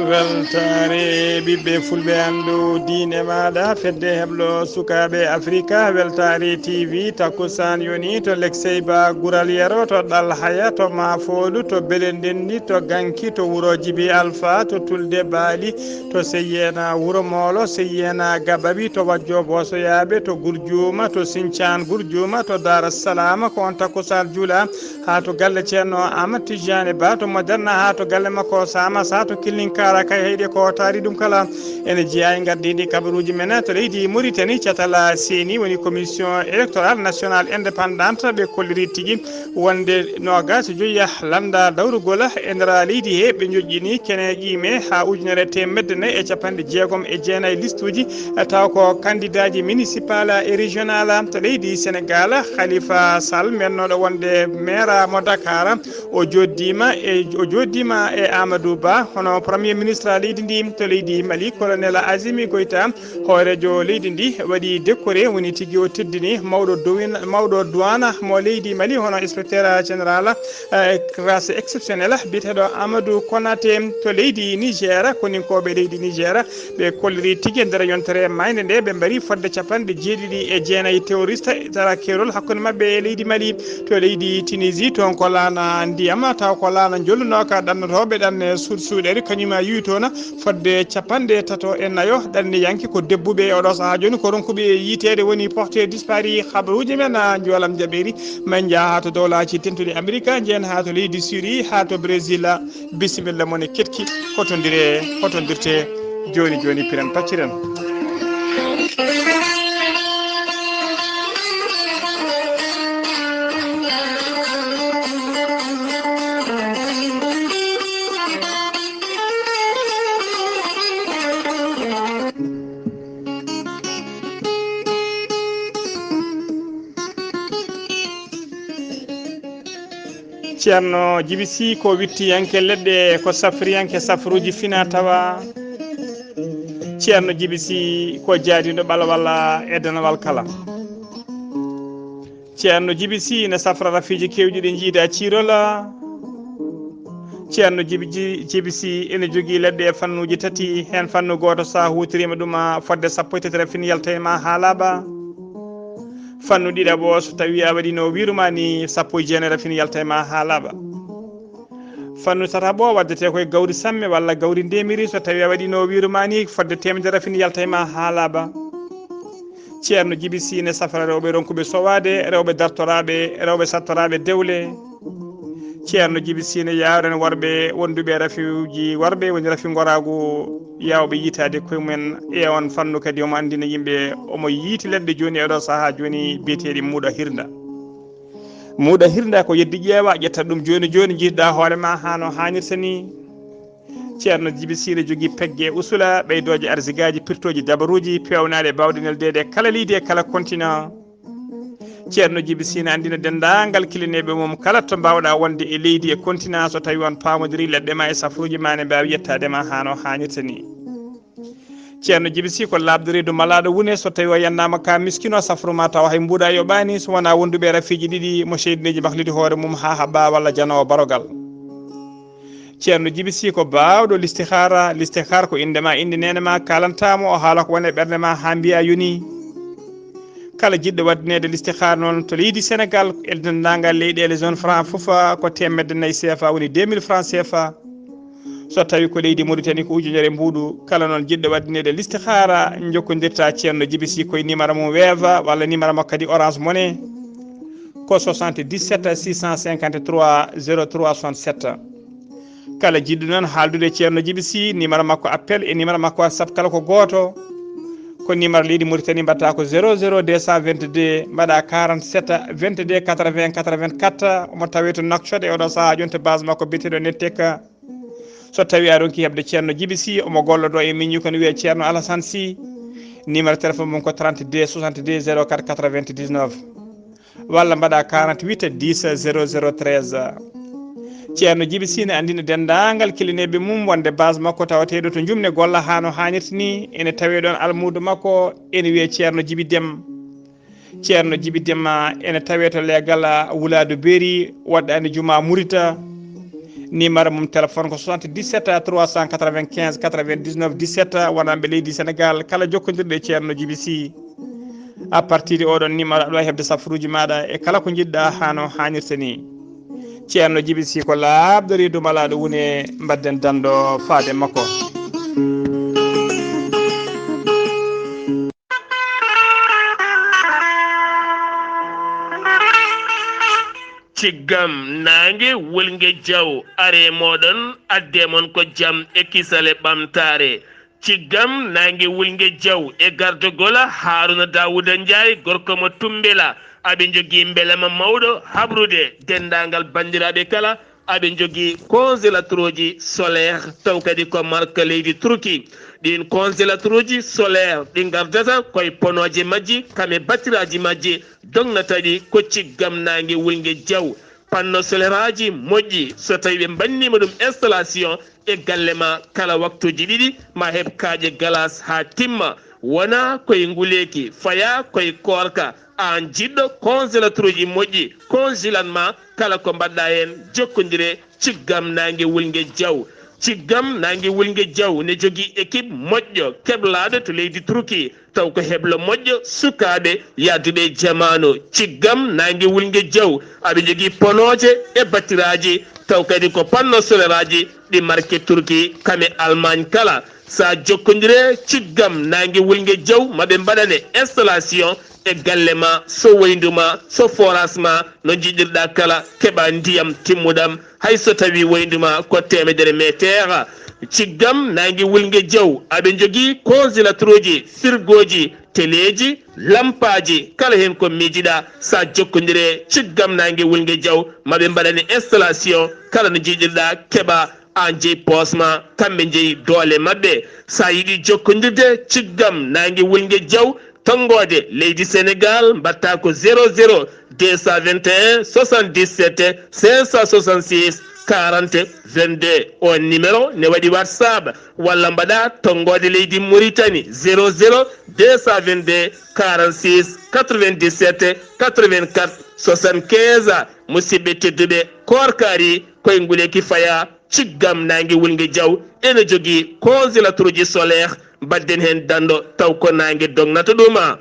weltare ɓiɓɓe fulɓe andu diine maɗa fedde heblo sukaɓe africa weltare tv takkusan yoni to lekseyba gural yero to ɗal haya to mafoɗu to belendendi to ganki to wuuro djibi alpha to tulde baali to seyyena wuuro molo seyyena gabaɓi to wajjo bosoyaɓe to gurjuma to sinthiane gurjuma to darassalama ko on takkusan juula ha to galle ceerno amadou tidiane ba to moderna ha to galle makko sama sa to killinkara kay heyde ko taari ɗum kala ene jeeya e gardidi kabaruji men to leydi Mauritanie catala seni woni commission électorale nationale indépendante ɓe kolliri tigui wonde nogas joyiya landa dawrugol e nder leydi he ɓe joƴƴini kene ƴiime ha ujunere temedde nayyi e capanɗe jeegom e jeenayyi liste uji taw ko candidat ji municipal et régional to leydi Sénégal Khalifa Sall mennoɗo wonde maire mo Dakar o joddima e Amadou Ba hono premier ministre leydi ndi to leydi Mali colonel Azimi Goïta horejo leydi ndi waɗi décoré woni tigui o teddini mawɗo douane mo leydi Mali hono inspecteur général grâce exceptionnelle biteɗo Amadou Konaté to leydi Niger koninkoɓe leydi Niger ɓe kolliri tigui nder yontere mayde nde ɓe mbari fodde capanɗe jeeɗiɗi e jeenayyi terroriste tara kerol hakkude mabɓe e leydi Mali to leydi Tunisie toon ko laana ndiyam taw ko laana jollunoka ɗannotoɓe ɗan suuɗere kañum yiwi toon fodde capanɗe tato e nayo ɗanni yanki ko debbuɓe oɗo saaha joni ko ronkuɓe yitede woni porté dispari habaruji men jolam jaɓeri min jaa ha to dowlaji tentude Amérique jeen ha to leydi Syrie ha to Brésil bisimilla mone ketki hotodirte joni piren pacciren ceerno Djiby Sy ko wittiyanke leɗɗe ko safriyanke safruji fina tawa ceerno Djiby Sy ko jaadiɗo ɓalwal e denowal kala ceerno Djiby Sy ne safra rafiji kewɗi ɗi jiida ciirola ceerno Djiby Sy ene jogui leɗɗe e fannuji tati hen fannu goto sa hutorima ɗum fodde sappo e tati fin yalta e ma haalaɓa fannu ɗiɗaɓo so tawi a waɗi no wirumani sappo e jeenayyi fin yalta e ma ha laaɓa fannu tataɓo waddete koye gawri samme walla gawri ndemiri so tawi a waɗi no wirumani fodde temedere fin yalta e ma ha laaɓa ceerno Djiby Sy ne safra rewɓe ronkuɓe sowade rewɓe dartoraɓe rewɓe sattoraɓe dewle ceerno Djiby Sy ne yawren worɓe wonduɓe rafiuji worɓe woni rafi goragu yawɓe yitade koyemumen e on fannu kadi omo andina yimɓe omo yiiti leɗɗe joni eɗo saaha joni biyeteɗi muuɗa hirda ko yeddi ƴeewa ƴetta ɗum joni jiiɗɗa hoorema hano hannirta ni ceerno Djiby Sy ne jogui pegge usula ɓeydoje arsigaji pirtoji dabaruji pewnaɗe bawɗe neldede kala leydi e kala continent ceerno Djiby Sy ne andina dendagal kilineɓe mum kala to mbawɗa wonde e leydi e continent so tawi on pamodiri leɗɗe ma e safruji ma ne mbawi yettadema hano hannirta ni ceerno Djiby Sy ko labdorido malaɗo wune so tawi o yannama ka miskino safru ma taw hay mbuuɗa yoɓani so wona wonduɓe rafiji ɗiɗi mo seydineji bahliti hoore mum ha haɓa walla janowo barogal ceerno Djiby Sy ko bawɗo listihara ko indema inde nene ma kalantamo o haala ko wone ɓerde ma ha mbiya yoni kala jiɗɗo waddinede listihara noon to leydi Sénégal e dendagal leyɗele zone franc foof ko temedde nayyi CFA woni 2000 francs CFA so tawi ko leydi Mauritanie ko ujunere mbuɗu kala noon jiɗɗo waddinede listihara jokkodirta ceerno Djiby Sy koye numéro mum weeva walla numéro makko kadi orange money ko 77 653 03 67 kala jiɗɗo noon haaldude ceerno Djiby Sy numéro makko appel e numéro makko WhatsApp kala ko goto ko numéro leydi Mauritanie mbatta ko 00 222 mbaɗa 47 22 80 84 omo tawi to Nouakchott e oɗo saaha jonte base makko biteɗo netteka so tawi a ronki hebde ceerno Djiby Sy omo gollodo e min kono wiye ceerno Alassane Sy numéro téléphone mum ko 32 62 04 99 walla mbaɗa 48 10 00 13 ceerno Djiby Sy ne andina dendagal kilineɓe mum wonde base makko tawateɗo to jumne golla hano hannirta ni ene tawe ɗon almudo makko ene wiye ceerno Djiby Déme. ceerno Djiby Déme ene tawe to leegal wuladu beeri wadde ande juma Mourita. numéro mum téléphone ko 77 395 99 17 wonanɓe leydi Sénégal kala jokkodirɗe ceerno Djiby Sy à partir de oɗon numéro aɗa wawi hebde safruji maɗa e kala ko jiɗɗa hano hannirta ni. ceerno Djiby Sy ko labdori dumalaɗo woni mbadden dando faade makko. ciggam nangue wulgue diaw are moɗon addemon ko jaam e kisale ɓamtare. ciggam nangue wulgue diaw e gardogola Haruna Dawouda Ndiaye gorko mo Tumbela aɓe jogui beelama mawɗo habrude dendagal bandiraɓe kala. aɓe jogui congélateur uji solaire taw kadi ko marque leydi Turquie. ɗin congélateur uji solaire ɗi gardata koye ponoje majji kame batiraji majji dognataɗi ko ciggam nangue wulgue diaw. panno solaire aji moƴƴi so tawi ɓe bannima ɗum installation e galle ma kala waktuji ɗiɗi ma heeb kaaƴe galas ha timma. wona koye nguleki faya koye korka an jiɗɗo congélateur uji moƴƴi congélatement kala ko mbaɗɗa hen jokkodire ciggam nangue wulgue diaw. ciggam nangue wulgue diaw ne jogui équipe moƴƴo keblaɗo to leydi Turquie taw ko heblo moƴƴo sukaɓe yadduɓe jamanu. ciggam nangue wulgue diaw aɓe jogui ponoje e battiraji taw kadi ko panno solaire aji ɗi marque Turquie kame Allemagne kala. sa jokkodire ciggam nangue wulgue diaw maɓe mbaɗane installation e galle ma so woyduma so forage ma no jiɗirɗa kala keɓa ndiyam timmuɗam hayso tawi woyduma ko 100 métre. ciggam nangue wulgue diaw aɓe jogui congélateur uji frigo ji téléji lampaji kala hen ko miijiɗa sa jokkodire ciggam nangue wulgue diaw maɓe mbaɗane installation kala no jiɗirɗa keɓa an jeeyi posma kamɓe jeeyi doole mabɓe. sa yiiɗi jokkodirde ciggam nangue wulgue diaw tongode leydi Sénégal mbatta ko 00 221 77 566 40 22 on numéro ne waɗi WhatsApp walla mbaɗa tongode leydi Mauritanie 00 222 46 97 84 75 musidɓe tedduɓe korkari koye nguleki faya ciggam nangue wulgue diaw ene jogui congélateur uji solaire badden hen dando taw ko nangue dognata ɗuma.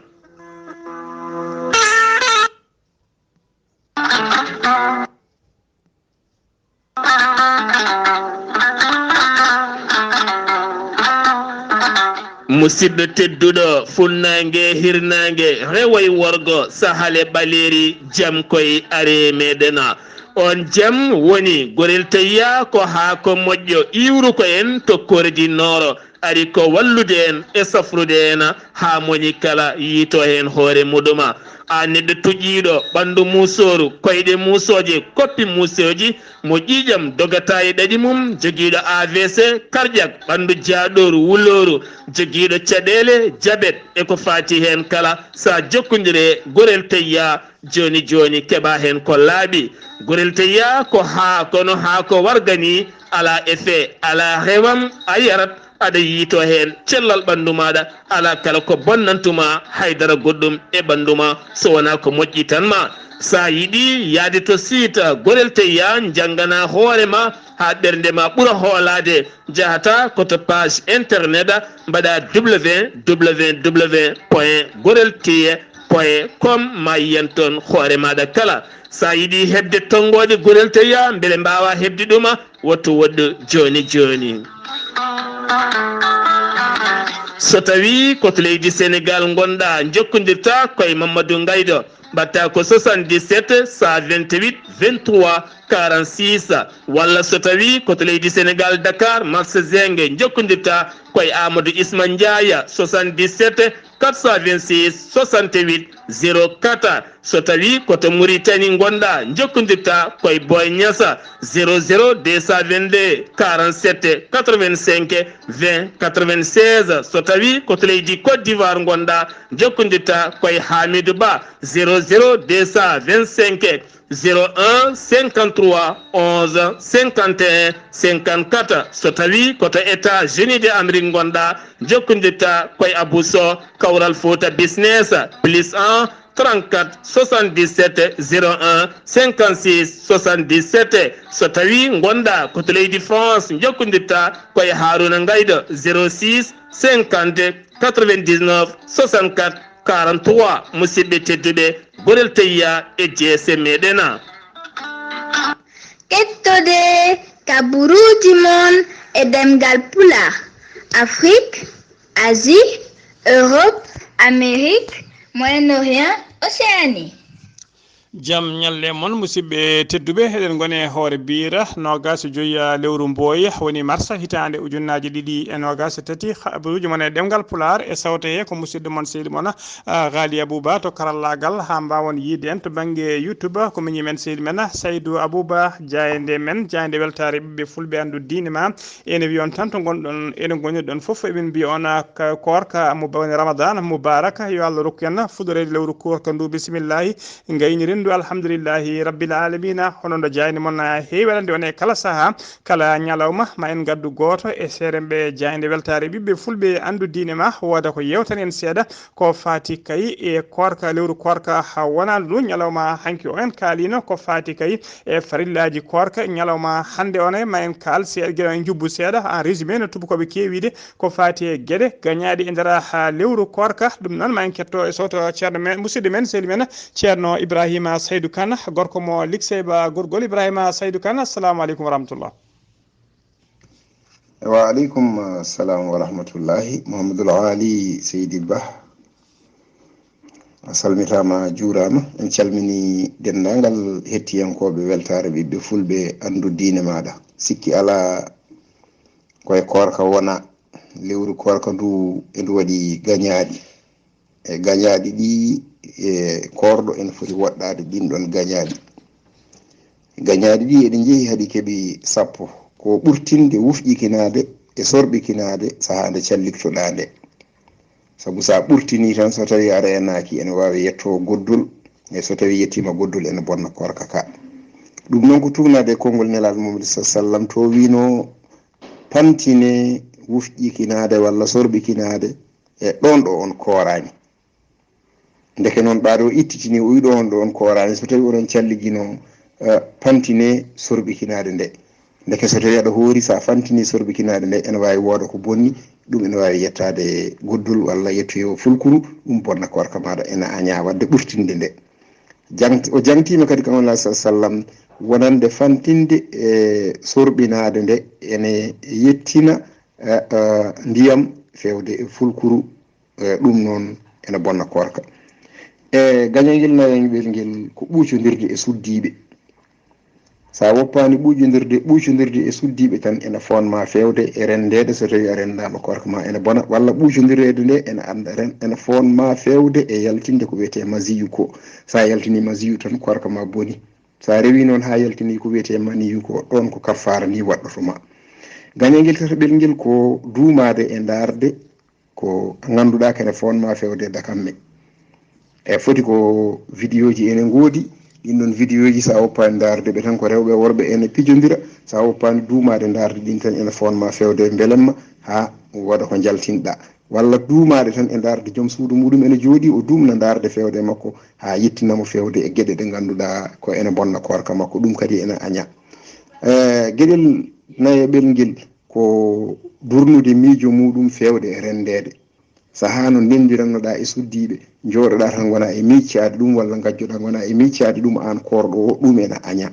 musidɗo tedduɗo funnague hirnague rewoye worgo sahale ɓaleri jaam koye are meɗena. on jaam woni gorel tayya ko haako moƴƴo iwru ko en to kordi noro ari ko wallude en e safrude en ha moñi kala yiito hen hoore muɗuma. a neɗɗo tuƴƴiɗo ɓandu musoru koyɗe musoje koppi musoji mo ƴiƴam dogata e ɗaɗi mum joguiɗo AVC cardiaque ɓandu jaaɗoru wuloru joguiɗo caɗele diabète e ko fati hen kala sa jokkodire gorel tayya joni joni keɓa hen ko laaɓi. gorel tayya ko ha kono ha ko wargani ala effet ala rewam a yarat aɗa yiito hen cellal ɓandu maɗa ala kala ko bonnantuma haydara goɗɗum e ɓandu ma so wona ko moƴƴi tan ma. sa yiiɗi yaade to site gorel tayya janggana hoorema ha ɓernde ma ɓuura hoolade jahata koto page internet mbaɗa www.goreltiye.com ma yiyan toon hoore maɗa kala. sa yiiɗi hebde tonggode gorel tayya beele mbawa hebde ɗuma wattu woɗɗo joni joni. so tawi koto leydi Sénégal gonɗa jokkodirta koye Mamadou Ngaydo mbatta ko 77 128 23 46 walla so tawi koto leydi Sénégal Dakar marché Zengue jokkodirta koye Amadou Isma Ndiaya 77 426 68 04 so tawi koto Mauritanie gonɗa jokkodirta koye Boy Niassa 00 222 47 85 20 96 so tawi koto leydi Côte d'Ivoire gonɗa jokkodirta koye Hamidou Ba 00 225 01 53 11 51 54 so tawi koto États-Unis de Amérique gonɗa jokkodirta koye Abou Sow kawral Fouta business +1 34 77 01 56 77 so tawi gonɗa koto leydi France jokkodirta koye Harouna Gaydo 06 50 99 64 43 musidɓe tedduɓe gorel tayya e jeese meɗena kettode kaburuji mon e ɗemngal pulaar Afrique, Asie, Europe, Amérique, Moyen-Orient, Océanie. jam ñalle mon musidɓe tedduɓe eɗen gone hoyre-biir nogas joyi lewru mbooy woni mars hitande ujunnaji ɗiɗi e nogas tati habaruji mon e ɗemgal pulaar e sawta he ko musidɗo mon sehli mon Ghalii Abuu Bah to karallagal ha mbawon yiide en to banggue YouTube ko miñi men sehli men Saydou Abou Bah jayde men jayde weltare ɓiɓɓe fulɓe andu diine ma ene wiyon tan to gonɗon ene gonirɗon foof eɓen mbiya on korka woni Ramadan mubaraka yo Allah rokku en fuɗorede lewru korka ndu bisimillahi gayni ndu alhamdulillahi rabbil alamina hono ndo jayni mon heewelande on e kala saaha kala ñalawma ma en gaddu goto e seeremɓe jayde weltare ɓiɓɓe fulɓe andu diine ma wooda ko yewtan en seeɗa ko fati kay e korka lewru korka wona ndu ñalawma hanki o en kaalino ko fati kay e farillaji korka ñalawma hande one ma en kaal seeɗa gueɗe en jubbu seeɗa en résumé no tubakoɓe keewide ko fati e gueɗe gañaɗe e nder lewru korka ɗum noon ma en ketto e soto ceerno men musidɗo men sehli men ceerno Ibrahima Saydou Kane gorko mo likseyba gorgol Ibrahima Saydou Kane assalamu aleykum wa rahmatullah. wa aleykum assalam wa rahmatullahi Mouhamadoul Ali Seydi Bah a salmitama juurama en calmini dendagal hettiyankoɓe weltare ɓiɓɓe fulɓe andu diine maɗa sikki ala koye korka wona lewru korka ndu endu waɗi gañaɗi e gañaɗi ɗi e korɗo ene foti woɗɗade ɗin ɗon gañaɗi ɗi eɗe jeehi haɗi keeɓi sappo ko ɓurtinde wufƴikinade e sorɓikinade sahande calliktoɗa nde saabu sa ɓurtini tan so tawi ara enaki ene wawi yetto goddol e so tawi yettima goddol ene bonna korka ka ɗum noon ko tugnade e konngol nelaɗo Muhammad sallam to wino pantine wufƴikinade walla sorɓikinade e ɗon ɗo on korani ndeke noon ɓaɗo ittitini o wiɗo on ɗo on korani so tawi oɗon calligino pantine sorɓikinade nde ndeke so tawi aɗa hoori sa fantini sorɓikinade nde ene wawi wooda ko bonni ɗum ene wawi yettade goddol walla yettoyo fulkuru ɗum bonna korka maɗa ene aña wadde ɓurtinde nde o jangtima kadi kamala sallam wonande fantinde e sorɓinade nde ene yettina ndiyam fewde e fulkuru ɗum noon ene bonna korka e gañangel nayanguel ngel ko ɓuucodirde e suddiɓe sa woppani ɓuucodirde e suddiɓe tan ene fonma fewde e rendede so tawi a rendama korka ma ene bona walla ɓuucodirede nde ene anda ene fonma fewde e yaltinde ko wiyete masiyu ko sa yaltini masiyu tan korka ma boni sa rewi noon ha yaltini ko wiyete maniyu ko ɗon ko kaffara ni waɗɗotoma gañangel tataɓel ngel ko duumade e darde ko ganduɗa kene fonma fewde dakamme e foti ko vidéo ji ene goodi ɗin ɗon vidéo ji sa woppani darde ɓe tan ko rewɓe worɓe ene pijodira sa woppani duumade darde ɗin tan ene fonma fewde belemma ha waɗa ko jaltinɗa walla duumade tan e darde joom suudu muɗum ene jooɗi o dumna darde fewde makko ha yettinamo fewde e gueɗe ɗe ganduɗa ko ene bonna korka makko ɗum kadi ene aña gueɗel nayeɓel ngel ko durnude miijo muɗum fewde e rendede saha no ndendirannoɗa e suddiɓe jooɗoɗa tan gona e miccade ɗum walla gajjoɗa gona e miccade ɗum an korɗo o ɗum ene aña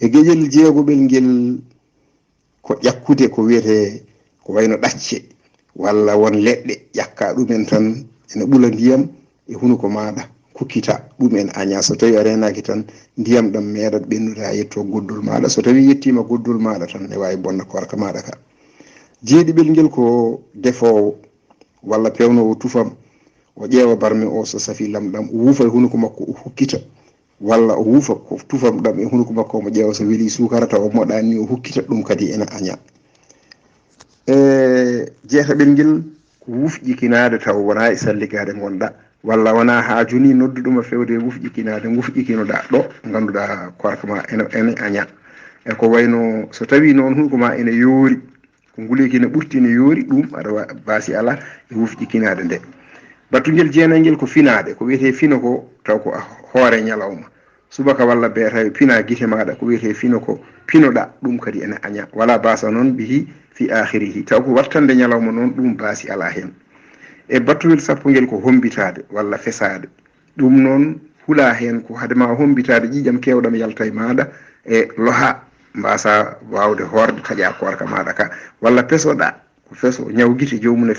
e gueƴel jeegoɓel ngel ko ƴakkude ko wiyete ko wayno ɗacce walla won leɗɗe ƴakka ɗumen tan ene ɓula ndiyam e hunuko maɗa kukkita ɗum ene aña so tawi a renaki tan ndiyam ɗam meeɗat ɓennude ha yetto goddol maɗa so tawi yettima goddol maɗa tan ne wawi bonna korka maɗa ka jeeɗiɓel ngel ko defowo walla pewnowo tufam o ƴeewa barme o so safi lamɗam o wuufa e hunuko makko o hukkita walla o wuufa ko tufam ɗam e hunuko makko omo ƴeewa so weeli sukara taw o moɗani o hukkita ɗum kadi ene aña jeetaɓel ngel ko wufƴikinade taw wona e salligade gonɗa walla wona ha joni nodduɗuma fewde wufƴikinade gufƴikinoɗa ɗo ganduɗa korka ma ene aña e ko wayno so tawi noon hunko ma ene yoori ko ngulikine ɓurti ne yoori ɗum aɗa baasi ala e wufƴikinade nde battugel jeenay ngel ko finade ko wiyete fino ko taw ko hoore ñalawma subaka walla beeta pina guite maɗa ko wiyete fino ko pinoɗa ɗum kadi ene aña wala basa noon bihi fi akhirihi taw ko wattande ñalawma noon ɗum baasi ala hen e battugel sappo ngel ko hombitade walla fesade ɗum noon hula hen ko hadema hombitade ƴiƴam kewɗam yalta e maɗa e loha mbasa wawde horde taƴa korka maɗa ka walla pesoɗa ko feso ñawguite jomum e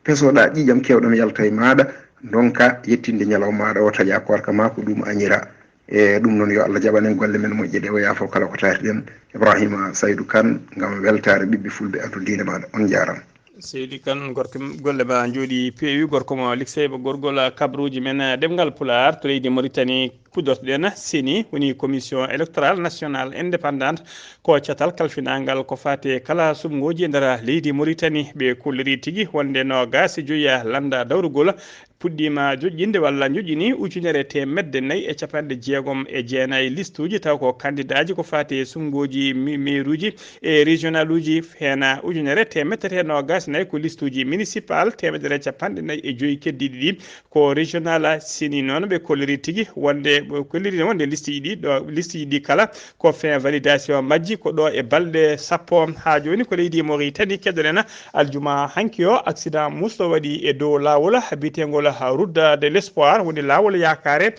pesoɗa ƴiƴam kewɗam yalta e maɗa donka yettinde ñalawma maɗa o taƴa korka ma ko ɗum añira e ɗum noon yo Allah jaɓanen golle men moƴƴe ɗe o yaafo kala ko taweten Ibrahima Saydou Kane ngam weltare ɓiɓɓe fulɓe adu diine maɗa on jaram Seydi Kane gorko golle ma jooɗi peewi gorko mo likseyɓe gorgol kabruji men ɗemngal pulaar to leydi Mauritanie kuddotoɗen seni woni commission électorale nationale indépendante ko catal kalfinangal ko fate kala sumgoji e nder leydi Mauritanie ɓe kulliri tigui wonde no gasi joyiya landa dawrugol puɗɗima joƴƴinde walla joƴƴini ujunere temedde nayyi e capanɗe jeegom e jeenayyi liste uji taw ko candidat ji ko fate sumgoji maire uji e régional uji hen ujunere temettete nogas nayyi ko liste uji municipal temedere capanɗe nayyi e joyyi keddiɗi ɗi ko régional sini noon ɓe kolliri tigui wonde kolliri wonde liste ji ɗi ɗo liste ji ɗi kala ko fin validation majji ko ɗo e balɗe sappo ha joni ko leydi Mauritanie keddoɗen aljuma hanki o accident musto waɗi e dow lawol bitengol route de l'espoir woni lawol yakare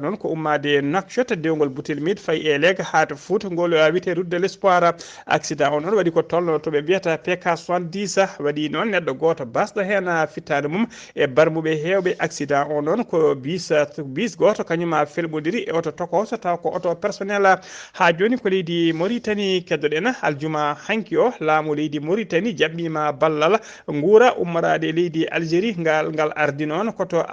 noon ko ummade Nouakchott dewgol Boutelmid fayi e leg ha to Fouta ngol wiyete route de l'espoir accident on noon waɗi ko tolno to ɓe mbiyata PK 70 waɗi noon neɗɗo goto basɗo hen fittade mum e barmuɓe hewɓe accident on noon ko bis goto kañum felɓodiri e oto tokoso taw ko auto personnel ha joni ko leydi Mauritanie keddoɗen aljuma hanki o laamu leydi Mauritanie jaɓɓima ballal guura ummorade leydi Algérie ngal ardi noon koto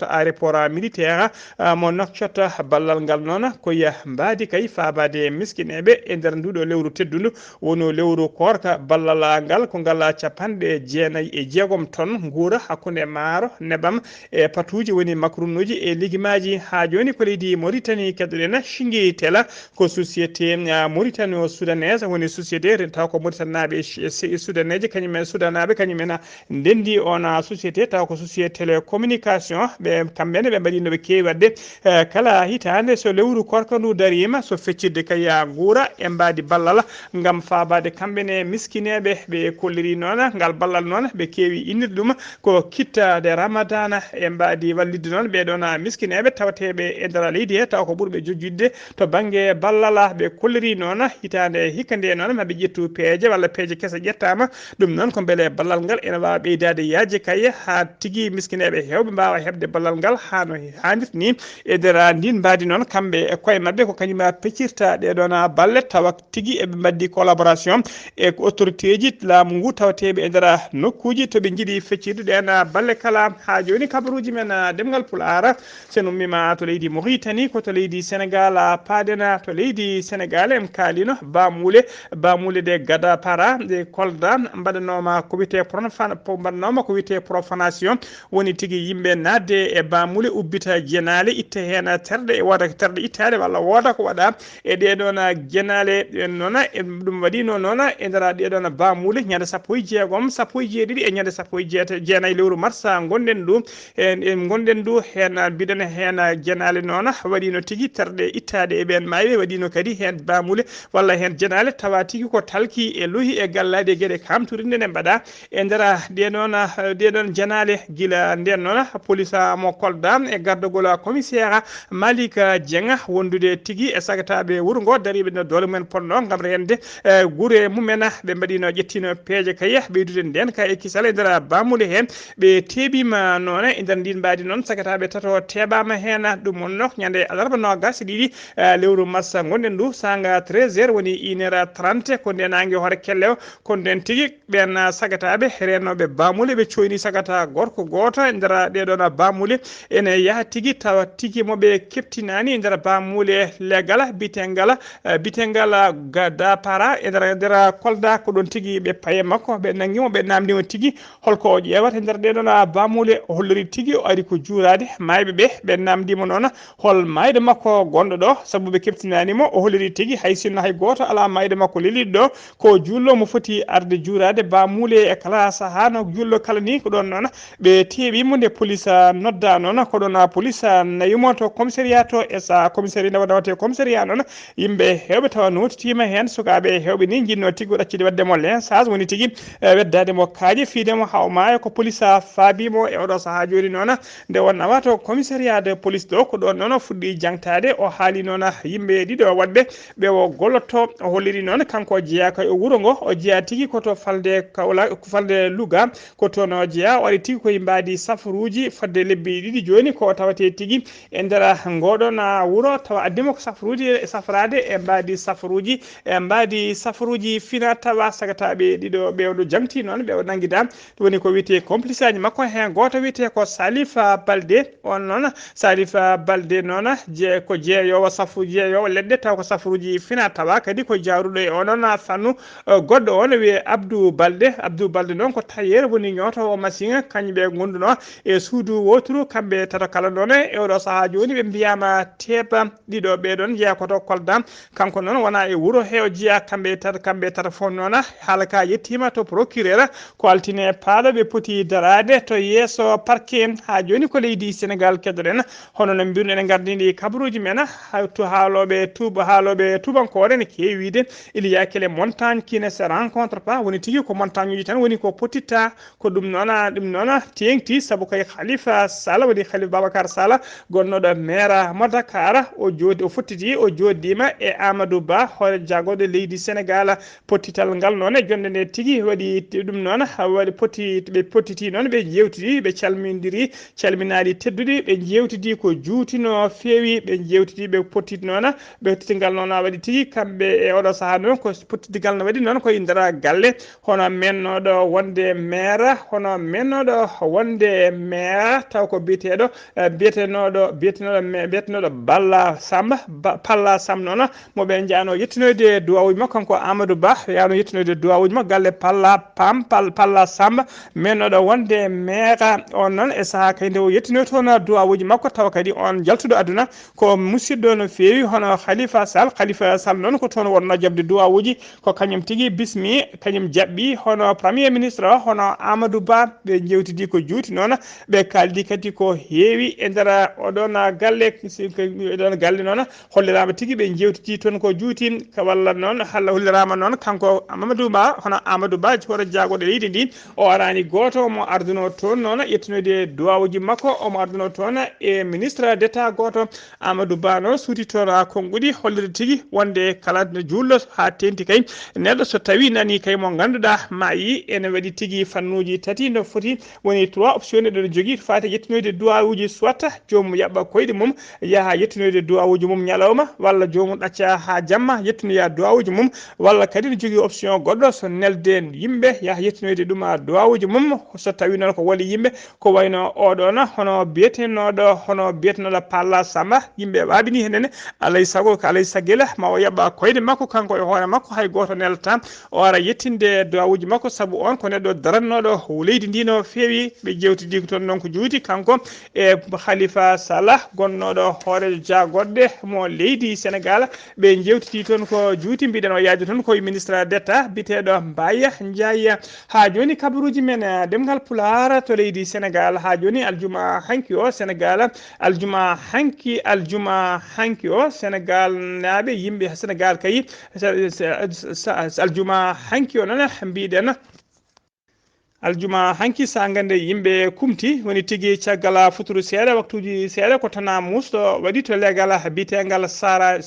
aéroport militaire mo Nouakchott ballal ngal noon koye mbadi kay fabade miskineɓe e nder nduɗo lewru teddudu woni lewru korka ballal ngal ko ngal capanɗe jeenayyi e jeegom tonnes guura hakkude maaro nebam e patuji woni macronuji e ligimaji ha joni ko leydi Mauritanie keddoɗen Shingi Tela ko société Mauritano soudanaise woni société taw ko Mauritanaɓe soudaneje sudanaɓe kañumen ndendi on société taw ko société télécommunication ɓe kamɓene ɓe mbaɗi noɓe kewi wadde kala hitande so lewru korka ndu darima so feccirde kaya guura e mbadi ballal gam fabade kamɓene miskineɓe ɓe kolliri noon ngal ballal noon ɓe kewi innirde ɗum ko kittade ramadana e mbadi wallidde noon ɓeɗon miskineɓe tawateɓe e nder leydi he taw ko ɓurɓe jojjudde to banggue ballal ɓe kolliri noon hitande hikka nde noon maɓe ƴettu peeje walla peeje kese ƴettama ɗum noon ko beele ballal ngal ene wawa ɓeydade yaaji kaye ha tigui miskineɓe hewɓe mbawa hebde ballal ngal hano hannirta ni e nder ndin mbadi noon kamɓe e koye mabɓe ko kañuma peccirta ɗeɗon balle tawa tigui eɓe mbaddi collaboration e autorité ji laamu ngu tawateɓe e nder nokkuji toɓe jiiɗi feccirde ɗen balle kala ha joni kabaruji men ɗemgal pulaar sen ummima to leydi Mauritanie ko to leydi Sénégal paadena to leydi Sénégal en kaalino bamule de gada para de Kolda mbaɗanoma ko wiyete profanation woni tigui yimɓe nadde e bamule ubbita jenale itta hen terɗe e woda terɗe ittade walla woda ko waɗa e ɗeɗon jenale noon ɗum waɗino noon e nder ɗeɗon bamule ñande sappo e jeegom sappo e jeeɗiɗi e ñande sappo e jeenayyi lewru mars gonɗen ɗu hen mbiɗen hen jenale noon waɗino tigui terɗe ittade e ɓen mawi waɗino kadi hen bamule walla hen jenale tawa tigui ko talki e lohi e gallade e gueɗe kamturinde ne mbaɗa e nder ɗeɗon jenale guila nden noon police mo Kolda e gardogol commissaire Malik Dieng wondude tigui e sagataɓe wuuro ngo dariɓe no dole mumen ponno gam rende guure mumen ɓe mbaɗino ƴettino peeje kaye ɓeydude nden ka e kisal e nder bamule hen ɓe teɓima noon e nder ndin mbadi noon sagataɓe tato teɓa jabama hen ɗum wonno ñande alarba nogas ɗiɗi lewru massa gonɗen ndu sanga 13h woni 1h30 ko nden nangue hoore kelle o ko nden tigui ɓen sagataɓe renoɓe bamule ɓe coyni sagata gorko goto e nder ɗeɗon bamule ene yaaha tigui tawa tigui moɓe keptinani e nder bamule legal bitengal da para e nder kolda ko ɗon tigui ɓe paye makko ɓe nanguimo ɓe namdimo tigui holko o ƴewata e nder ɗeɗon bamule o hollori tigui o ari ko juurade mayɓe ɓe namdimo noon hol mayde makko gonɗo ɗo saabu ɓe keptinanimo o holliri tigui hay sinno hay goto ala mayde makko leliɗo ɗo ko jullo mo foti arde juurade bamule e kala saaha no jullo kala ni ko ɗon noon ɓe teeɓimo nde police nodda noon ko ɗon police nayimo to commissariat to e sa commissariat nawate commissariat noon yimɓe hewɓe tawa notitima hen sukaɓe hewɓe ni jinno tigui ɗaccide waddemo lensage woni tigui weddademo kaaƴe fiidemo haw maayo ko police faabimo e oɗo saaha joni noon nde wonnawa to commissariat de police ɗo ko ɗon noon fuɗɗi jangtade o haali noon yimɓe ɗiɗo waɗɓe ɓe o gollotto o holliri noon kanko jeeyaka e wuuro ngo o jeeya tigui koto falde kawla ko falde Louga ko toon o jeeya o ari tigui koye mbadi safaruji fadde lebbi ɗiɗi joni ko tawate tigui e nder ngoɗon wuuro tawa addimo ko safaruji safrade e mbadi safaruji fina tawa sagataɓe ɗiɗo ɓewɗo jamti noon ɓe nanguida woni ko wiyete complice aji makko hen goto wiyete ko Salifa Balde on noon Salifa Balde noon ko jeeyowo jeeyowo leɗɗe taw ko safaruji fina tawa kadi ko jawruɗo e onon fannu goɗɗo on wiye Abdou Balde noon ko tailleur woni ñotowo machine kañƴe ɓe gonduno e suudu woturu kamɓe tata kala noon e oɗo saaha joni ɓe mbiyama teeba ɗiɗo ɓeɗon jeeya koto Kolda kanko noon wona e wuuro he o jeeya kamɓe tata fof noon haala ka yettima to procureur ko altine paaɗo ɓe poti darade to yeeso parquet ha joni ko leydi Sénégal keddoɗen hono no mbirno ene gardidi kabaruji men to haaloɓe tubankore ne kewi wiide il y a que les montagnes qui ne se rencontrent pas woni tigui ko montagne uji tan woni ko potitta ko ɗum noon tengti saabu koye Khalifa Sall woni Khalifa Babacar Sall gonnoɗo maire mo Dakar o joddima e Amadou Ba hoore jagoɗo leydi Sénégal pottital ngal noon e jonde nde tigui waɗi ɗum noon waɗi ɓe pottiti noon ɓe jewtidi ɓe calminaɗi tedduɗi ɓe jewtidi ko juuti no feewi ɓe jewtidi ɓe pottiti noon ɓe pottitingal noon waɗi tigui kamɓe e oɗo saaha noon ko pottitingal no waɗi noon koye nder galle hono mennoɗo wonde maire taw ko biyeteɗo Palla Samb noon moɓe jano yettinoyde duwawuji makko kanko Amadou Ba yano yettinoyde duwawuji makko galle Palla Samb mennoɗo wonde maire on noon e saaha kadi nde o yettinoy toon duwawuji makko tawa kadi on jaltuɗo aduna ko musidɗo no feewi hono Khalifa Sall noon ko toon wonno jabde duwawuji ko kañum tigui bismi kañum jaɓɓi hono premier ministre o hono Amadou Ba ɓe jewtidi ko juuti noon ɓe kaldi kadi ko heewi e nder oɗon galle noon hollirama tigui ɓe jewtidi toon ko juuti walla noon halla hollirama noon kanko Amadou Ba hono Amadou Ba hoto jagoɗo leydi ndi o arani goto omo arduno toon noon yettinoyde duwawuji makko omo arduno toon e ministre d'état goto Amadou Ba noon suuti toon konguɗi hollirde tigui wonde kala jullo ha tenti kay neɗɗo so tawi nani kay mo ganduɗa ma yi ene waɗi tigui fannuji tati no foti woni 3 option ɗo jogui to fate yettinoyde duwawuji soit jomum yaɓɓa koyɗe mum yaha yettinoyde duwawuji mum ñalawma walla jomum ɗacca ha jamma yettinoya duwawuji mum walla kadi ne jogui option goɗɗo so nelde yimɓe yaha yettinoyde ɗum duwawuji mum so tawi noon ko wali yimɓe ko wayno oɗon hono biyetenoɗo Palla Samba yimɓe waɓini henene alay sago ko alay saguela ma o yaɓɓa koyɗe makko kanko e hoore makko hay goto nelta o ara yettinde duwawuji makko saabu on ko neɗɗo darannoɗo leydi ndi no feewi ɓe jewtidi ko toon noon ko juuti kanko e Khalifa Sall gonnoɗo hoore jagoɗɗe mo leydi Sénégal ɓe jewtidi toon ko juuti mbiɗen o yaadi toon koye ministre d'état biteɗo Mbaye Ndiaye ha joni kabaruji men ɗemngal pulaar to leydi Sénégal ha joni aljuma hanki o Sénégal aljuma hanki o Sénégal naaɓe yimɓe Sénégal kay aljuma hanki o noon mbiɗen aljuma hanki sa gande yimɓe kumti woni tigui caggal futuru seeɗa waktuji seeɗa ko tana musɗo waɗi to legal bitengal sara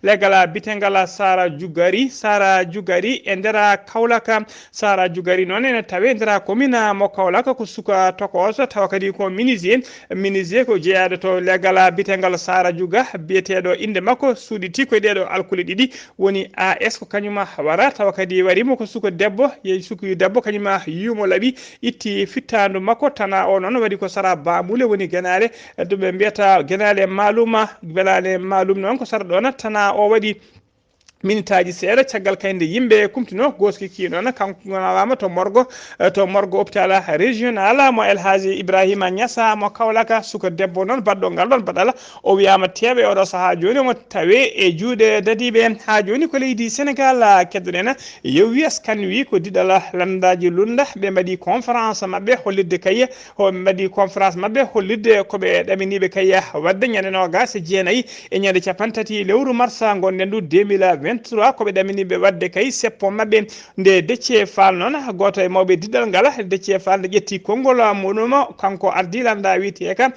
legal bitengal sara jugari e nder Kaolaka sara jugari noon ene tawe nder commune mo Kaolaka ko suka tokoso tawa kadi ko minisier ko jeeyaɗo to legal bitengal sara juga biyeteɗo inde makko suuɗiti koye ɗeɗo alkuli ɗiɗi woni AS ko kañuma wara tawa kadi warimo ko suka debbo suku debbo kañuma yumo laaɓi itti fittandu makko tana o noon waɗi ko sara bamule woni ganale ɗum mbiyata ganale maluma welale malum noon ko sara ɗon tana o waɗi minitaji seeɗa caggal kayde yimɓe kumtino goski ki noon kanko gonawama to morgo hôpital régional mo El Hadji Ibrahima Niassa mo Kaolaka suka debbo noon baɗɗo ngal ɗon baɗala o wiyama teeɓe oɗo saaha joni omo tawe e juuɗe dadiɓe ha joni ko leydi Sénégal keddoɗen yewi askan wi ko diɗala landaji lunda ɓe mbaɗi conférence mabɓe hollirde kayye mbaɗi conférence mabɓe hollirde koɓe ɗaminiɓe kayya wadde ñande nogas e jeenayyi e ñande capantati lewru mars gonɗen ndu 2023 koɓe ɗaminiɓe wadde kay seppo mabɓe nde Déthié Fall noon goto e mawɓe diɗɗal ngal Déthié Fall nde ƴetti konngol muɗum kanko ardi landa wiyeteka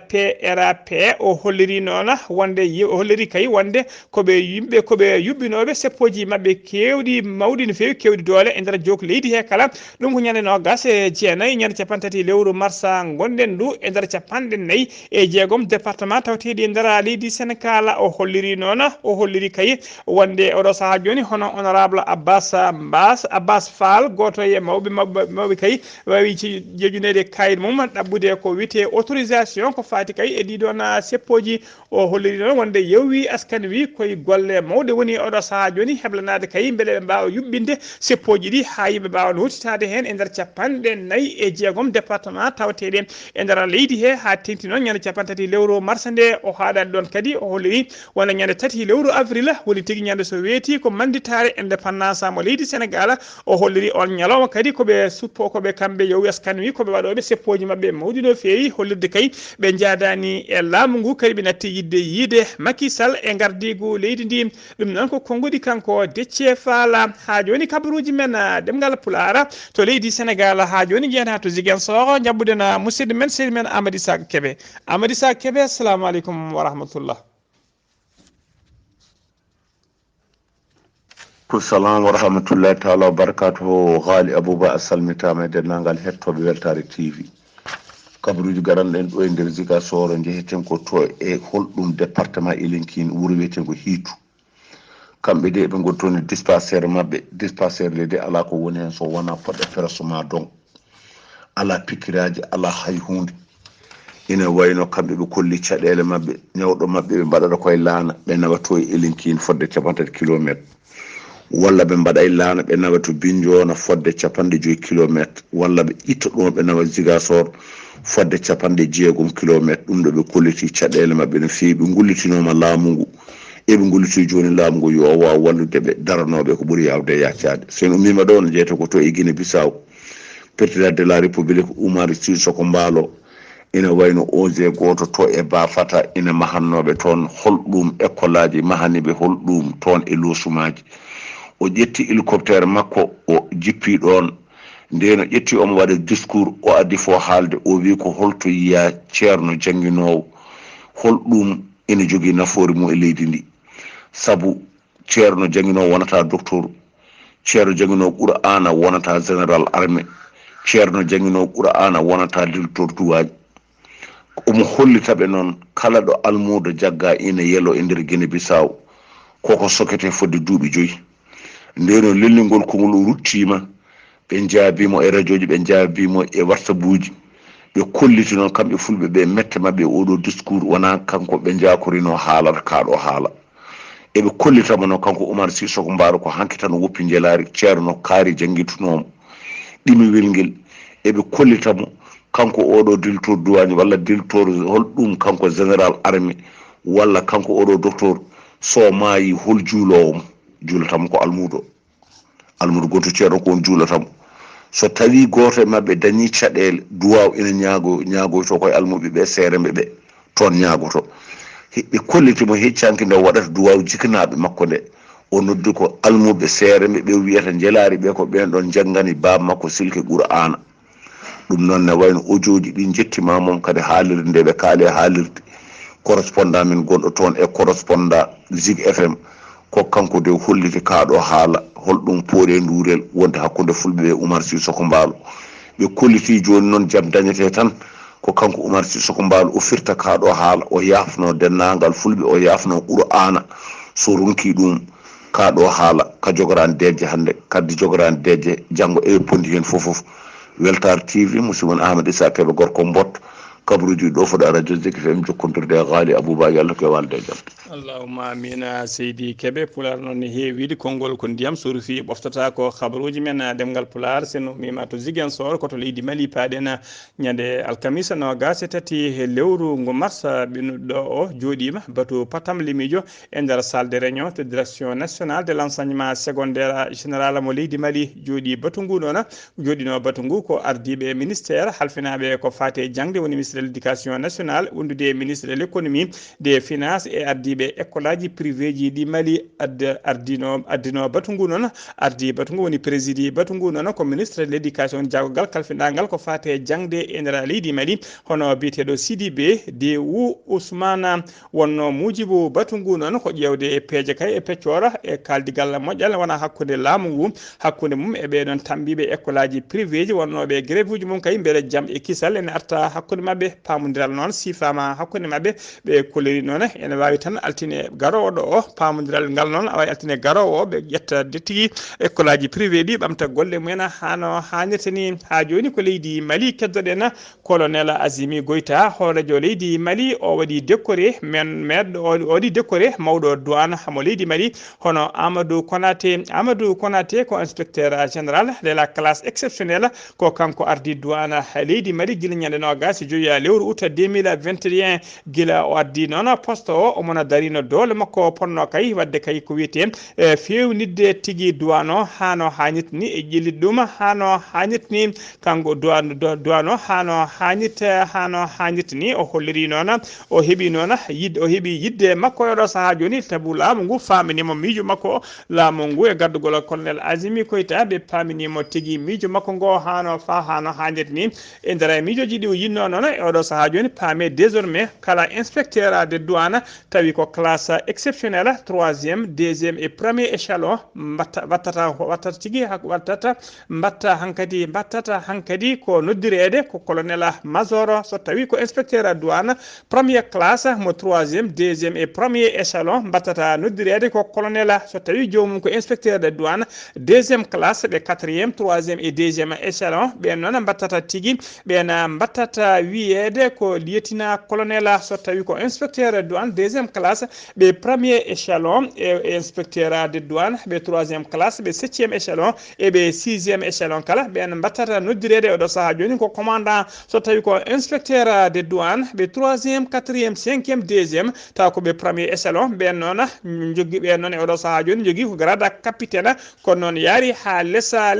PRAP o holliri noon wonde holliri kay wonde koɓe yuɓɓinoɓe seppoji mabɓe kewɗi mawɗi no fewi kewɗi doole e nder jok leydi he kala ɗum ko ñande nogas e jeenayyi ñande capantati lewru mars gonɗen ndu e nder capanɗe nayyi e jeegom département tawteɗi e nder leydi Sénégal o holliri kay wonde oɗo saaha joni hono honorable Abbas Fall goto e mawɓe kay wawi jejunede kayit mum ɗabbude ko wiyete autorisation ko fati kay e ɗiɗon seppoji o holliri noon wonde yewwi askan wi koye golle mawɗe woni oɗo saaha joni heblanade kay beele ɓe mbawa yuɓɓinde seppoji ɗi ha yimɓe mbawa huttitade hen e nder capanɗe nayyi e jeegom département tawateɗe e nder leydi he ha tengti noon ñande capantati lewru mars nde o haɗani ɗon kadi o holliri wonde ñande tati lewru avril woni tigui ñande so weeti ko manditare indépendance mo leydi Sénégal o holliri on ñalawma kadi koɓe suppo koɓe kamɓe yewi askan wi koɓe waɗoɓe seppoji mabɓe mawɗi no fewi hollirde kay ɓe jaadani e laamu ngu kadi ɓe natti yiide Macky Sall e gardigu leydi ndi ɗum noon ko konngudi kanko Déthié Fall ha joni kabaruji men ɗemngal pulaar to leydi Sénégal ha joni jeyata to Ziguinchor jabbuden musidɗo men seydi men Amady Sak Kébé assalamu aleykum wa rahmatullah. Assalamu wa rahmatullahi ta'ala wa barakatuhu. Ghalii Abuu Bah salmitama e dennangal hettoɓe Weltare TV. Kabaruji garanɗen ɗo e nder Ziguinchor jeheten ko to e holɗum département Elinkine wuro wiyeten ko Hiitu. Kamɓe de ɓe gontoni dispensaire mabɓe dispensaire leydi ala ko woni hen so wona poɗɗe pressement donc ala pikiraji ala hay hunde ina wayno kamɓe ɓe kolli caɗele mabɓe ñawɗo mabɓe ɓe mbaɗata koye laana ɓe nawato e Elinkine fodde 50 kilométre walla ɓe mbaɗa e laana ɓe nawa to Bignona fodde 50 kilométre walla ɓe itta ɗum ɓe nawa Ziguinchor fodde 60 kilométre ɗum ɗo ɓe kolliti caɗele mabɓe no fewi ɓe gullitinoma laamu ngu eɓe gulliti joni laamu ngu yo wawa wallude ɓe daranoɓe ko ɓuuri yawde yaccade sen ummima ɗo no jeyta ko to e Guinée Bissau président de la république Oumar Sissoko Mballo ina wayno OG goto to e Bafata ina mahannoɓe toon holɗum école aji mahaniɓe holɗum toon e losumaji o ƴetti hélicoptère makko o jippi ɗon ndeno ƴetti omo waɗa discours o addi fo haalde o wi ko holto yiya ceerno jangguinowo holɗum ina jogui nafoore mum e leydi ndi saabu ceerno jangguinowo wonata docteur ceerno jangguinowo Qur'ana wonata général armée ceerno jangguinowo Qur'ana wonata directeur duwaji omo hollitaɓe noon kala ɗo almudo jagga ina yelo e nder Guinée Bissau koko sokete fodde duuɓi 5 ndeno lellingol kongol ruttima ɓe jaabimo e radio ji ɓe jaabimo e WhatsApp uji ɓe kolliti noon kamɓe fulɓe ɓe mette mabɓe oɗo discours wona kanko ɓe jakorino haalata kaɗo haala eɓe kollitamo noon kanko Oumar Sissoko Mballo ko hanki tan woppi jelari ceerno kaari jangguitunomo ɗimiwel ngel eɓe kollitamo kanko oɗo directeur douane walla directeur holɗum kanko général armée walla kanko oɗo docteur so maayi hol juulowom juulatamo ko almudo gonto ceerno ko on juulatamo so tawi goto e mabɓe dañi caɗele duwaw ina ñaagoyto koye almuɓe ɓe seeremɓe ɓe toon ñaagoto ɓe kollitimo heccanki nde waɗata duwaw jikanaɓe makko nde o noddi ko almuɓe seere ɓe wiyata jelaari ɓe ko ɓen ɗon janngani baba makko silke qur'ana ɗum noon ne wayno audio ji ɗi jettima moom kadi haalirde nde ɓe kaali haalirde correspondant min gonɗo toon e correspondant Zig FM ko kanko de holliti kaaɗo haala holɗum poore ndurel wonde hakkude fulɓe ɓe Oumar Sissoko Mbaalo ɓe kolliti joni noon jaam dañete tan ko kanko Oumar Sissoko Mbaalo o firta kaaɗo haala o yafno dennagal fulɓe o yafno qur'ana so ronki ɗum kaaɗo haala ka jogorani deeje hannde kaddi jogorani deeje janngo e pondi hen fof Weltar TV musidɗo Ahmed Issa Kebe gorko mbotto kabaruji ɗo foɗa radio Zik FM jokkodirde e Ghalii Abuu Bah yalla ko walde jam allahumma amina seydi Kebe pulaar noon ne heewide konngol ko ndiyam so rufi ɓoftata ko habaruji men ɗemngal pulaar seno mima to Ziguinchor koto leydi Mali paaɗen ñande alkamisa nogas e tati lewru ngu mars ɓinnuɗo o jooɗima bato patam limijo e nder salle de réunion to direction nationale de l' enseignement secondaire général mo leydi Mali jooɗi batu ngu noon jooɗino batu ngu ko ardiɓe ministére halfinaɓe ko fate jangde woni ministre de l' éducation nationale wondude ministre de l' économie des finances et ardiɓe école aji privé ji ɗi Mali addino batu ngu noon ardi batu ngu woni présidi batu ngu noon ko ministre de l' éducation jagogal kalfinɗagal ko fate jangde e nder leydi Mali hono biyeteɗo Sidibé de wu Ousmane wonno mujibu batu ngu noon ko ƴewde e peeje kay e peccora e kaldigal moƴƴal wona hakkude laamu ngu hakkude mum e ɓeɗon tambiɓe école aji privé ji wonnoɓe grève uji mum kay beele jaam e kisal ene arta hakkude mabɓe pamodiral noon sifama hakkude mabɓe ɓe kolliri noon ene wawi tan altine garowo ɗo o pamodiral ngal noon awawi altine garowo o ɓe ƴetta tigui école aji privé ɗi ɓamta golle mumen hano hannirta ni ha joni ko leydi Mali keddoɗen colonel Azimi Goïta hoorejo leydi Mali o waɗi décoré men meɗɗo o waɗi décoré mawɗo douane mo leydi Mali hono Amadou Konaté ko inspecteur général de la classe exceptionnelle ko kanko ardi douane leydi Mali guila ñande nogas joyi lewru août 2021 guila o addi noon poste o omona darino dole makko ponno kay wadde kay ko wiyete fewnidde tigui douane o hano hannit ni e ƴillit ɗum hano hannit ni kanko douane o hano hannit ni o holliri noon o heeɓi noon o heeɓi yidde makko oɗo saaha joni tabu laamu ngu faminimo miijo makko laamu ngu e gaddugol colonel Azimi Koïta ɓe paminimo tigui miijo makko ngo hano hannit ni e nder miijoji ɗi o yinno noon e oɗo saaha joni paame désormais kala inspecteur de douane tawi ko classe exceptionnelle 3e 2e et premier échelon wattata tigui mbatta hankadi ko noddirede ko colonel major so tawi ko inspecteur douane première classe mo 3e 2e et premier échelon mbattata noddirede ko colonel so tawi jomum ko inspecteur de douane 2e classe ɓe 4e 3e et 2e échelon ɓen noon mbattata tigui ɓen mbattata wiyede ko lieutenant colonel so tawi ko inspecteur douane 2e classe ɓe premier échelon e inspecteur de douane ɓe 3e classe ɓe 7e échelon e ɓe 6e échelon kala ɓen mbattata noddirede oɗo saaha joni ko commandant so tawi ko inspecteur de douane ɓe 3e 4e 5e 2e taw ko ɓe premier échelon ɓen noon jogui ɓen noon e oɗo saaha joni jogui ko grade capitaine kono noon yaari ha lessa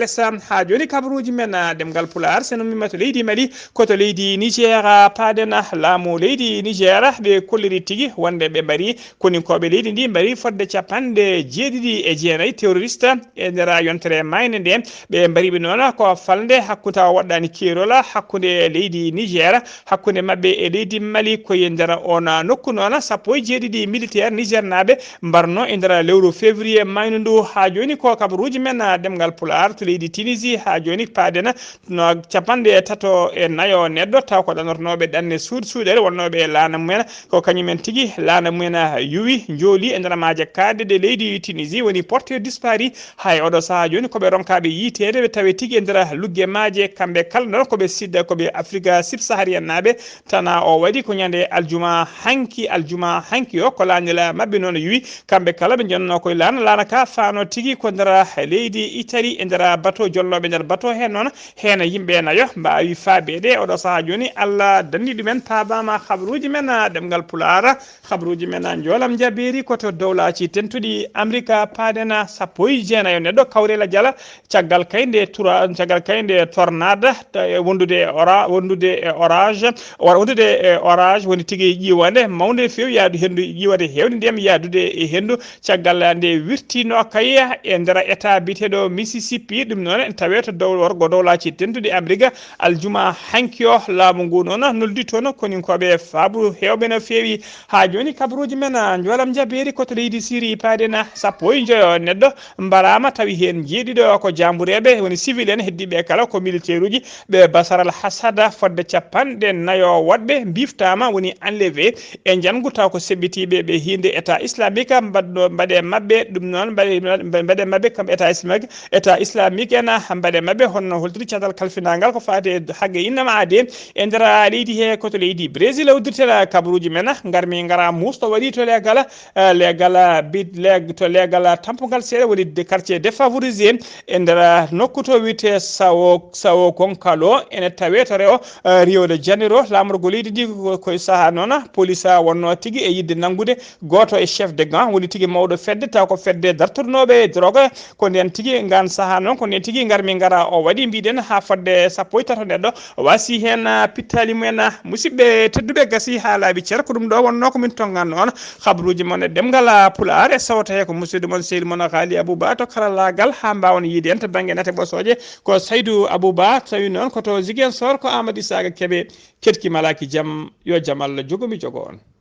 ha joni kabaruji men ɗemgal pulaar seno mimma to leydi Mali koto leydi Niger paaden laamu leydi Niger ɓe kolliri tigui wonde ɓe mbari koninkoɓe leydi ndi mbari fodde 79 terroriste e nder yontere mayne nde ɓe mbariɓe noon ko falde hakkude taw waɗɗani keerol hakkude leydi Niger hakkude mabɓe e leydi Mali koye nder on nokku noon 17 militaire Niger naɓe mbarno e nder lewru février mayno ndu ha joni ko kabaruji men ɗemgal pulaar to leydi Tunisie ha joni paaden no 34 neɗɗo taw ko ɗanortonoɓe ɗanne suuɗere wonnoɓe laana mumen ko kañumen tigui laana mumen yuwi jooli e nder maaje kadde de leydi Tunisie woni porté disparu hay oɗo saaha joni koɓe ronkaɓe yitede ɓe tawi tigui e nder lugge maaje kamɓe kala noon koɓe sidda koɓe Afrique subsaharienne naɓe tana o waɗi ko ñande aljuma hanki o ko laanila mabɓe noon yuwi kamɓe kala ɓe jonno koye laana ka fano tigui ko nder leydi Italie e nder bateau jolloɓe nder bateau hen noon hen yimɓe nayo mbawi faabede oɗo saaha joni Allah Allah dandiɗo men paabama habruji men ɗemngal pulaar habruji men jolam jaberi koto dowlaci tentuɗi amérique paadena 19 neɗɗo kawrela jala caggal kayde tornade wondude orage woni tigui ƴiwande mawde fewi yaadu hendu ƴiwade hewde ndiyam yadude e hendu caggal nde wirtino kayya e nder état biteɗo Mississippi ɗum noon tawe to dow worgo dowlaci tentude amérique aljuma hanki o laamu ngu noon noldi toon koninkoɓe faabu hewɓe no fewi ha joni kabaruji men jolam jaberi koto leydi Syrie paadena 19 neɗɗo mbarama tawi hen jeeɗiɗo ko jambureɓe woni civil en heddiɓe kala ko militaire uji ɓe Bashar al-Assad fodde 40 woɗɓe biftama woni enlevé e jangu taw ko seɓɓitiɓe ɓe hinde état islamique mbaɗe mabɓe ɗum noon mbaɗe mabɓe kam état islamique en mbaɗe mabɓe honno holtiri cadal kalfinangal ko fate hagge innama ade e nder leydi he koto leydi Brésil uddirtela kabaruji men garmi gara musto waɗi to legal tampogal seeɗa woni quartier défavorisé e nder nokku to wiyete Sao Goncalo ene tawe to rewo Rio de Janeiro lamorgo leydi ndi koye saaha noon police wonno tigui e yidde nangude goto e chef de gang woni tigui mawɗo fedde taw ko fedde dartornoɓe drogue ko nden tigui ngan saaha noon ko nden tigui garmi gara o waɗi mbiɗen ha fodde 13 neɗɗo wasi hen pittali mumen musidɓe tedduɓe gasi ha laaɓi ceer ko ɗum ɗo wonno komin tonganno on habaruji mon e ɗemgal pulaar e sawta he ko musidɗo moon sehil moon Ghalii Abuu Bah to karallagal ha mbawon yiide en to banggue nate ɓosoje ko Saydou Abou Bah tawi noon koto Ziguinchor ko Amadou Isaga Kébé ketki malaki jaam yo jaam Allah jogomi jogo on